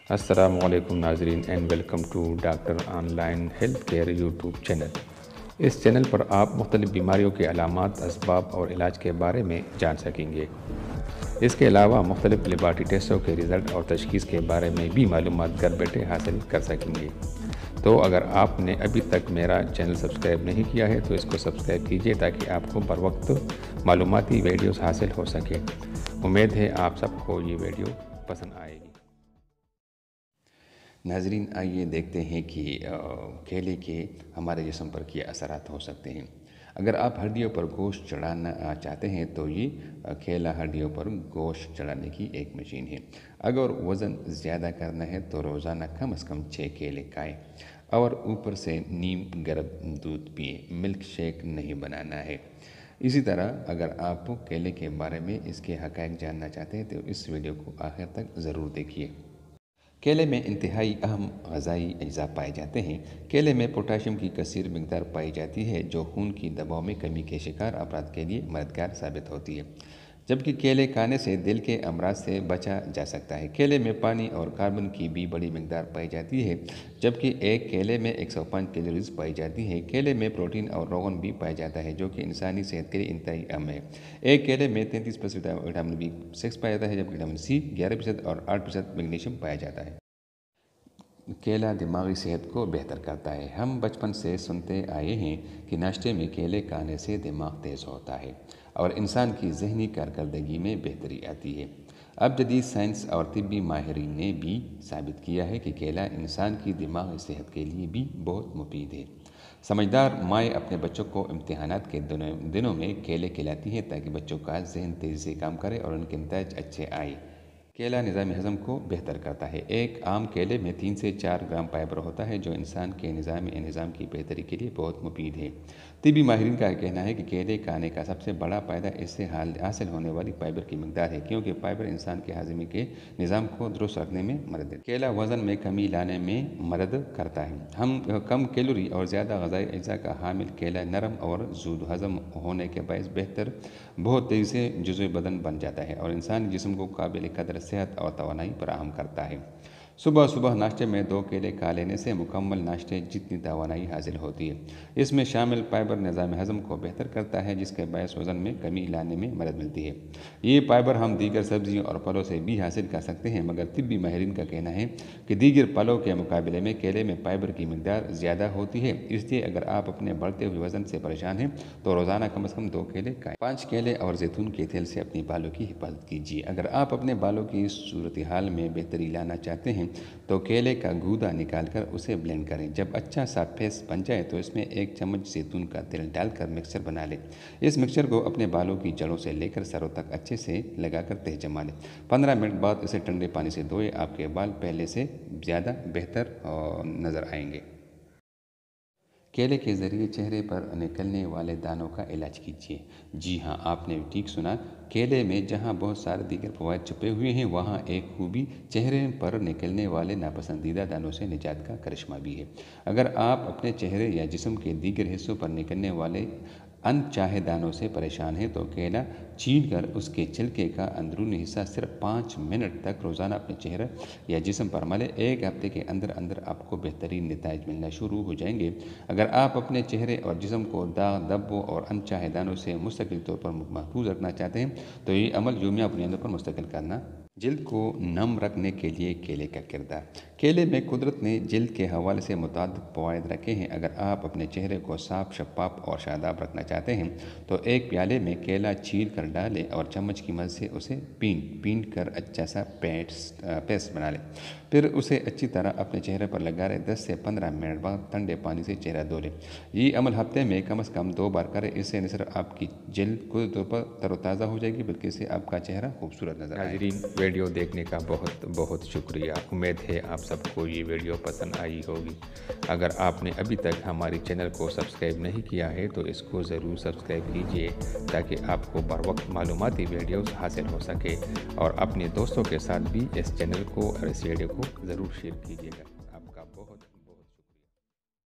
السلام علیکم ناظرین and welcome to doctor online health care YouTube channel. اس چینل پر آپ مختلف بیماریوں کے علامات، اسباب اور علاج کے بارے میں جان سکیں گے۔ اس کے علاوہ مختلف لیبارٹری ٹیسٹوں کے رزلٹ اور تشخیص کے بارے میں بھی معلومات گھر بیٹھے حاصل کر سکیں گے۔ تو اگر آپ نے ابھی تک میرا چینل سبسکرائب نہیں کیا ہے تو اس کو سبسکرائب کیجیے تاکہ آپ کو بر وقت معلوماتی ویڈیوز حاصل ہو سکے۔ امید ہے آپ سب کو یہ ویڈیو پسند آئے گی۔ ناظرین، آئیے دیکھتے ہیں کہ کیلے کے ہمارے جسم پر کیا اثرات ہو سکتے ہیں۔ اگر آپ ہڈیوں پر گوشت چڑھانا چاہتے ہیں تو یہ کیلا ہڈیوں پر گوشت چڑھانے کی ایک مشین ہے۔ اگر وزن زیادہ کرنا ہے تو روزانہ کم از کم 6 کیلے کھائیں اور اوپر سے نیم گرم دودھ پئیں۔ ملک شیک نہیں بنانا ہے۔ اسی طرح اگر آپ کیلے کے بارے میں اس کے حقائق جاننا چاہتے ہیں تو اس ویڈیو کو آخر تک ضرور دیکھیے۔ کیلے میں انتہائی اہم غذائی اجزاء پائے جاتے ہیں۔ کیلے میں پوٹاشیم کی کثیر مقدار پائی جاتی ہے جو خون کی دباؤ میں کمی کے شکار افراد کے لیے مددگار ثابت ہوتی ہے، جبکہ کیلے کھانے سے دل کے امراض سے بچا جا سکتا ہے۔ کیلے میں پانی اور کاربن کی بھی بڑی مقدار پائی جاتی ہے، جبکہ ایک کیلے میں 105 کیلوریز پائی جاتی ہے۔ کیلے میں پروٹین اور روغن بھی پایا جاتا ہے جو کہ انسانی صحت کے لیے انتہائی اہم ہے۔ ایک کیلے میں 33% وٹامن B6 پایا جاتا ہے، جبکہ وٹامن C 11% اور 8% میگنیشیم پایا جاتا ہے۔ کیلا دماغی صحت کو بہتر کرتا ہے۔ ہم بچپن سے سنتے آئے ہیں کہ ناشتے میں کیلے کھانے سے دماغ تیز ہوتا ہے اور انسان کی ذہنی کارکردگی میں بہتری آتی ہے۔ اب جدید سائنس اور طبی ماہرین نے بھی ثابت کیا ہے کہ کیلا انسان کی دماغی صحت کے لیے بھی بہت مفید ہے۔ سمجھدار مائیں اپنے بچوں کو امتحانات کے دنوں میں کیلے کھلاتی ہیں تاکہ بچوں کا ذہن تیزی سے کام کرے اور ان کے نتائج اچھے آئیں۔ کیلا نظام ہضم کو بہتر کرتا ہے۔ ایک عام کیلے میں 3 سے 4 گرام فائبر ہوتا ہے جو انسان کے نظام انہضام کی بہتری کے لیے بہت مفید ہے۔ طبی ماہرین کا کہنا ہے کہ کیلے کھانے کا سب سے بڑا فائدہ اس سے حاصل ہونے والی فائبر کی مقدار ہے، کیونکہ فائبر انسان کے ہاضمے کے نظام کو درست رکھنے میں مدد دیتا ہے۔ کیلا وزن میں کمی لانے میں مدد کرتا ہے۔ ہم کم کیلوری اور زیادہ غذائی اجزاء کا حامل کیلا نرم اور زود ہضم ہونے کے باعث بہت تیزی سے جزو بدن بن جاتا ہے اور انسانی جسم کو قابل قدر صحت اور توانائی فراہم کرتا ہے۔ صبح ناشتے میں 2 کیلے کھا لینے سے مکمل ناشتے جتنی توانائی حاصل ہوتی ہے۔ اس میں شامل فائبر نظام ہضم کو بہتر کرتا ہے جس کے باعث وزن میں کمی لانے میں مدد ملتی ہے۔ یہ فائبر ہم دیگر سبزیوں اور پھلوں سے بھی حاصل کر سکتے ہیں، مگر طبی ماہرین کا کہنا ہے کہ دیگر پھلوں کے مقابلے میں کیلے میں فائبر کی مقدار زیادہ ہوتی ہے۔ اس لیے اگر آپ اپنے بڑھتے ہوئے وزن سے پریشان ہیں تو روزانہ کم از کم 2 کیلے کھائیں۔ 5 کیلے اور زیتون کے تیل سے اپنے بالوں کی حفاظت کیجیے۔ اگر آپ اپنے بالوں کی صورتحال میں بہتری لانا چاہتے ہیں تو کیلے کا گودا نکال کر اسے بلینڈ کریں۔ جب اچھا سا پیسٹ بن جائے تو اس میں 1 چمچ زیتون کا تیل ڈال کر مکسچر بنا لیں۔ اس مکسچر کو اپنے بالوں کی جڑوں سے لے کر سروں تک اچھے سے لگا کر تہہ جما لیں۔ 15 منٹ بعد اسے ٹھنڈے پانی سے دھوئیں۔ آپ کے بال پہلے سے زیادہ بہتر نظر آئیں گے۔ کیلے کے ذریعے چہرے پر نکلنے والے دانوں کا علاج کیجیے۔ جی ہاں، آپ نے ٹھیک سنا۔ کیلے میں جہاں بہت سارے دیگر فوائد چھپے ہوئے ہیں، وہاں ایک خوبی چہرے پر نکلنے والے ناپسندیدہ دانوں سے نجات کا کرشمہ بھی ہے۔ اگر آپ اپنے چہرے یا جسم کے دیگر حصوں پر نکلنے والے ان چاہے دانوں سے پریشان ہیں تو کیلا چھیل کر اس کے چھلکے کا اندرونی حصہ صرف 5 منٹ تک روزانہ اپنے چہرے یا جسم پر ملیں۔ 1 ہفتے کے اندر آپ کو بہترین نتائج ملنا شروع ہو جائیں گے۔ اگر آپ اپنے چہرے اور جسم کو داغ، دھبوں اور ان چاہے دانوں سے مستقل طور پر محفوظ رکھنا چاہتے ہیں تو یہ عمل یومیہ بنیادوں پر مستقل کرنا۔ جلد کو نم رکھنے کے لیے کیلے کا کردار۔ کیلے میں قدرت نے جلد کے حوالے سے متعدد فوائد رکھے ہیں۔ اگر آپ اپنے چہرے کو صاف، شفاف اور شاداب رکھنا چاہتے ہیں تو ایک پیالے میں کیلا چھیل کر ڈالیں اور چمچ کی مدد سے اسے پینڈ کر اچھا سا پیسٹ بنا لیں۔ پھر اسے اچھی طرح اپنے چہرے پر لگا لیں۔ 10 سے 15 منٹ بعد ٹھنڈے پانی سے چہرہ دھو لیں۔ یہ عمل ہفتے میں کم از کم 2 بار کریں۔ اس سے نہ صرف آپ کی جلد خود طور پر تر و تازہ ہو جائے گی بلکہ اس سے آپ کا چہرہ خوبصورت نظر آئے گا۔ ویڈیو دیکھنے کا بہت شکریہ۔ امید ہے آپ سب کو یہ ویڈیو پسند آئی ہوگی۔ اگر آپ نے ابھی تک ہماری چینل کو سبسکرائب نہیں کیا ہے تو اس کو ضرور سبسکرائب کیجیے تاکہ آپ کو بر وقت معلوماتی ویڈیوز حاصل ہو سکے، اور اپنے دوستوں کے ساتھ بھی اس چینل کو اور اس ویڈیو کو ضرور شیئر کیجیے گا۔